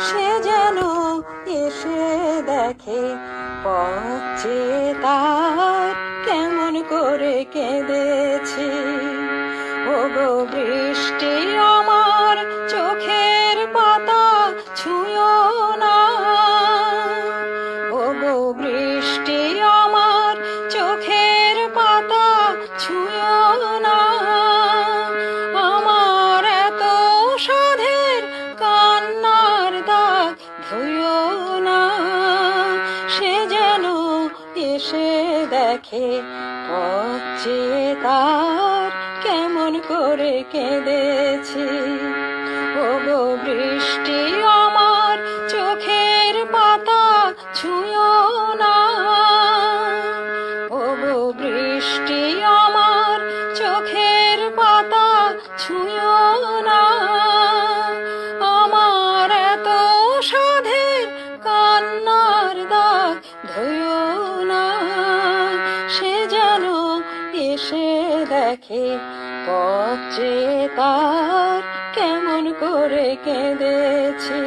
সে যেন এসে দেখে পথে তার কেমন করে কেঁদেছি। ওগো বৃষ্টি আমার চোখের পাতা ছুঁয়ো না, ওগো বৃষ্টি আমার চোখের পাতা ছুঁয়ো না। আমার এত সাধের কান্নার দাগ ধুয়ো না। সে যেন এসে দেখে পথে তার কেমন করে কেঁদেছি। ওগো বৃষ্টি আমার চোখের পাতা ছুঁয়ো না, ওগো বৃষ্টি আমার চোখের পাতা ছুঁয়ো না। আমার এত সাধের কান্নার দাগ ধুয়ো না। সে যেন এসে দেখে পথে তার কেমন করে কেঁদেছি।